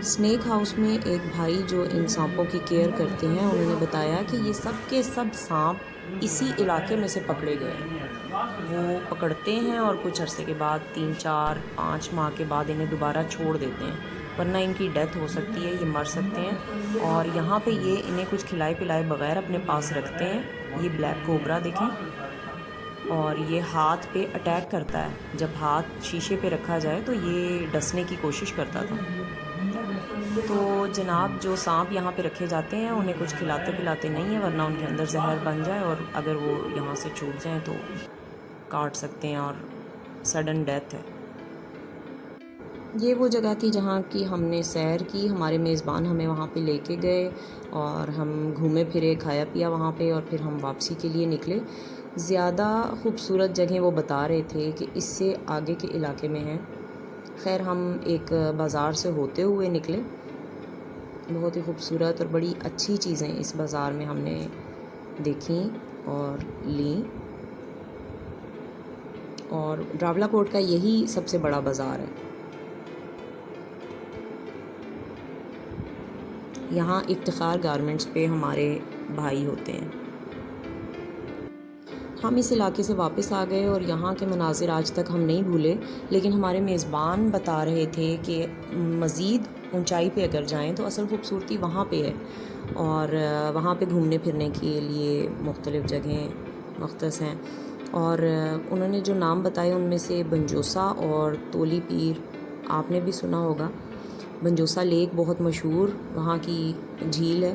Snack house میں ایک بھائی جو ان سانپوں کی کیئر کرتے ہیں، انہوں نے بتایا کہ یہ سب کے سب سانپ اسی علاقے میں سے پکڑے گئے ہیں۔ وہ پکڑتے ہیں اور کچھ عرصے کے بعد 3-4-5 ماہ کے بعد انہیں دوبارہ چھوڑ دیتے ہیں، ورنہ ان کی ڈیتھ ہو سکتی ہے، یہ مر سکتے ہیں۔ اور یہاں پہ یہ انہیں کچھ کھلائے پلائے بغیر اپنے پاس رکھتے ہیں۔ یہ بلیک کوبرا دیکھیں، اور یہ ہاتھ پہ اٹیک کرتا ہے۔ جب ہاتھ شیشے پہ رکھا جائے تو یہ ڈسنے کی کوشش کرتا تھا۔ تو جناب جو سانپ یہاں پہ رکھے جاتے ہیں انہیں کچھ کھلاتے پلاتے نہیں ہیں، ورنہ ان کے اندر زہر بن جائے اور اگر وہ یہاں سے چھوٹ جائیں تو کاٹ سکتے ہیں اور سڈن ڈیتھ ہے۔ یہ وہ جگہ تھی جہاں کی ہم نے سیر کی، ہمارے میزبان ہمیں وہاں پہ لے کے گئے اور ہم گھومے پھرے، کھایا پیا وہاں پہ، اور پھر ہم واپسی کے لیے نکلے۔ زیادہ خوبصورت جگہیں وہ بتا رہے تھے کہ اس سے آگے کے علاقے میں ہیں۔ خیر ہم ایک بازار سے ہوتے ہوئے نکلے۔ بہت ہی خوبصورت اور بڑی اچھی چیزیں اس بازار میں ہم نے دیکھیں اور لیں، اور راولا کوٹ کا یہی سب سے بڑا بازار ہے۔ یہاں افتخار گارمنٹس پہ ہمارے بھائی ہوتے ہیں۔ ہم اس علاقے سے واپس آ گئے اور یہاں کے مناظر آج تک ہم نہیں بھولے، لیکن ہمارے میزبان بتا رہے تھے کہ مزید اونچائی پہ اگر جائیں تو اصل خوبصورتی وہاں پہ ہے، اور وہاں پہ گھومنے پھرنے کے لیے مختلف جگہیں مختص ہیں۔ اور انہوں نے جو نام بتائے ان میں سے بنجوسا اور تولی پیر آپ نے بھی سنا ہوگا۔ بنجوسا لیک بہت مشہور وہاں کی جھیل ہے،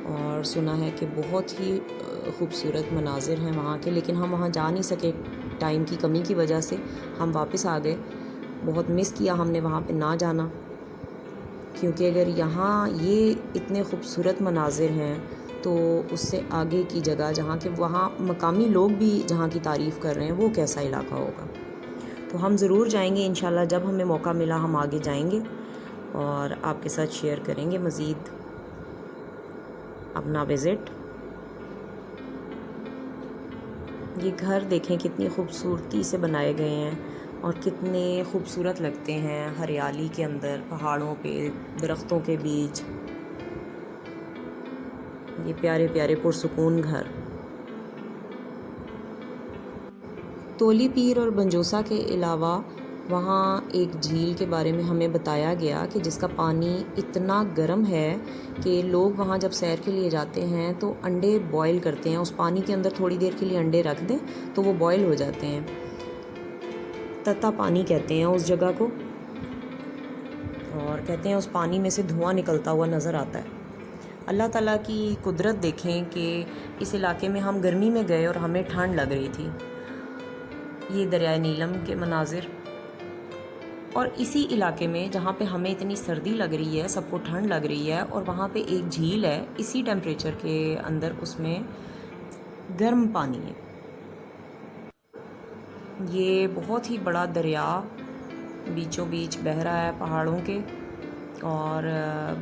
اور سنا ہے کہ بہت ہی خوبصورت مناظر ہیں وہاں کے، لیکن ہم وہاں جا نہیں سکے ٹائم کی کمی کی وجہ سے، ہم واپس آ گئے۔ بہت مس کیا ہم نے وہاں پہ نہ جانا، کیونکہ اگر یہاں یہ اتنے خوبصورت مناظر ہیں تو اس سے آگے کی جگہ جہاں کہ وہاں مقامی لوگ بھی جہاں کی تعریف کر رہے ہیں وہ کیسا علاقہ ہوگا۔ تو ہم ضرور جائیں گے انشاءاللہ، جب ہمیں موقع ملا ہم آگے جائیں گے اور آپ کے ساتھ شیئر کریں گے مزید اپنا وزٹ۔ یہ گھر دیکھیں کتنی خوبصورتی سے بنائے گئے ہیں اور کتنے خوبصورت لگتے ہیں، ہریالی کے اندر، پہاڑوں پہ، درختوں کے بیچ، یہ پیارے پیارے پرسکون گھر۔ تولی پیر اور بنجوسا کے علاوہ وہاں ایک جھیل کے بارے میں ہمیں بتایا گیا کہ جس کا پانی اتنا گرم ہے کہ لوگ وہاں جب سیر کے لیے جاتے ہیں تو انڈے بوائل کرتے ہیں، اس پانی کے اندر تھوڑی دیر کے لیے انڈے رکھ دیں تو وہ بوائل ہو جاتے ہیں۔ تتا پانی کہتے ہیں اس جگہ کو، اور کہتے ہیں اس پانی میں سے دھواں نکلتا ہوا نظر آتا ہے۔ اللہ تعالیٰ کی قدرت دیکھیں کہ اس علاقے میں ہم گرمی میں گئے اور ہمیں ٹھنڈ لگ رہی تھی۔ یہ دریائے نیلم کے مناظر، اور اسی علاقے میں جہاں پہ ہمیں اتنی سردی لگ رہی ہے، سب کو ٹھنڈ لگ رہی ہے، اور وہاں پہ ایک جھیل ہے اسی ٹیمپریچر کے اندر، اس میں گرم پانی ہے۔ یہ بہت ہی بڑا دریا بیچوں بیچ بہہ رہا ہے پہاڑوں کے، اور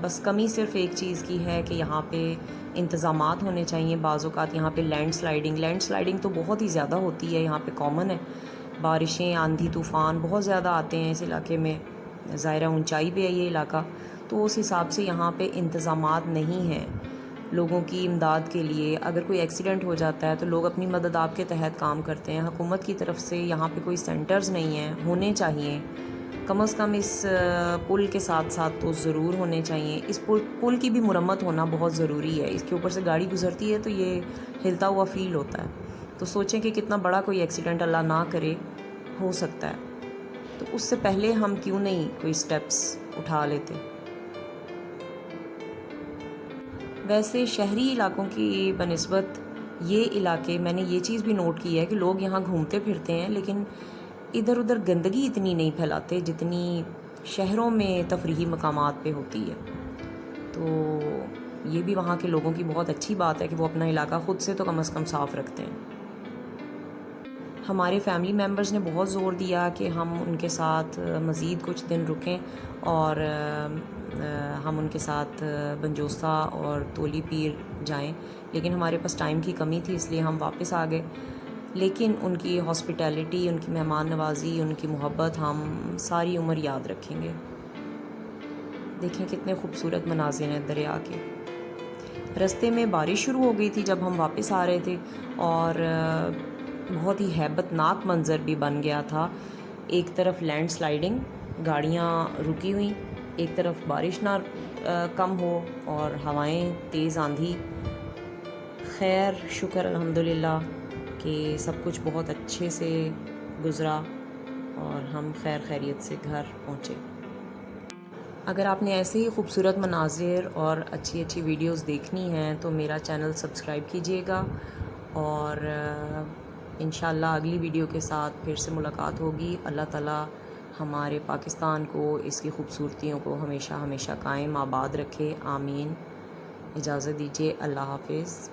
بس کمی صرف ایک چیز کی ہے کہ یہاں پہ انتظامات ہونے چاہیے۔ بعض اوقات یہاں پہ لینڈ سلائیڈنگ تو بہت ہی زیادہ ہوتی ہے، یہاں پہ کامن ہے۔ بارشیں، آندھی طوفان بہت زیادہ آتے ہیں اس علاقے میں، ظاہرہ اونچائی پہ ہے یہ علاقہ، تو اس حساب سے یہاں پہ انتظامات نہیں ہیں لوگوں کی امداد کے لیے۔ اگر کوئی ایکسیڈنٹ ہو جاتا ہے تو لوگ اپنی مدد آپ کے تحت کام کرتے ہیں۔ حکومت کی طرف سے یہاں پہ کوئی سینٹرز نہیں ہیں، ہونے چاہیے کم از کم۔ اس پل کے ساتھ ساتھ تو ضرور ہونے چاہیے۔ اس پل کی بھی مرمت ہونا بہت ضروری ہے۔ اس کے اوپر سے گاڑی گزرتی ہے تو یہ ہلتا ہوا فیل ہوتا ہے، تو سوچیں کہ کتنا بڑا کوئی ایکسیڈنٹ اللہ نہ کرے ہو سکتا ہے، تو اس سے پہلے ہم کیوں نہیں کوئی سٹیپس اٹھا لیتے۔ ویسے شہری علاقوں کی بنسبت یہ علاقے، میں نے یہ چیز بھی نوٹ کی ہے کہ لوگ یہاں گھومتے پھرتے ہیں لیکن ادھر ادھر گندگی اتنی نہیں پھیلاتے جتنی شہروں میں تفریحی مقامات پہ ہوتی ہے۔ تو یہ بھی وہاں کے لوگوں کی بہت اچھی بات ہے کہ وہ اپنا علاقہ خود سے تو کم از کم صاف رکھتے ہیں۔ ہمارے فیملی ممبرز نے بہت زور دیا کہ ہم ان کے ساتھ مزید کچھ دن رکیں، اور ہم ان کے ساتھ بنجوسا اور تولی پیر جائیں، لیکن ہمارے پاس ٹائم کی کمی تھی اس لیے ہم واپس آ گئے۔ لیکن ان کی ہاسپٹیلٹی، ان کی مہمان نوازی، ان کی محبت ہم ساری عمر یاد رکھیں گے۔ دیکھیں کتنے خوبصورت مناظر ہیں دریا کے. رستے میں بارش شروع ہو گئی تھی جب ہم واپس آ رہے تھے اور بہت ہی ہیبت ناک منظر بھی بن گیا تھا. ایک طرف لینڈ سلائیڈنگ، گاڑیاں رکی ہوئیں، ایک طرف بارش نہ کم ہو اور ہوائیں تیز آندھی. خیر شکر الحمدللہ کہ سب کچھ بہت اچھے سے گزرا اور ہم خیر خیریت سے گھر پہنچے. اگر آپ نے ایسے ہی خوبصورت مناظر اور اچھی اچھی ویڈیوز دیکھنی ہیں تو میرا چینل سبسکرائب کیجئے گا، اور انشاءاللہ اگلی ویڈیو کے ساتھ پھر سے ملاقات ہوگی. اللہ تعالی ہمارے پاکستان کو، اس کی خوبصورتیوں کو ہمیشہ ہمیشہ قائم آباد رکھے، آمین. اجازت دیجیے، اللہ حافظ.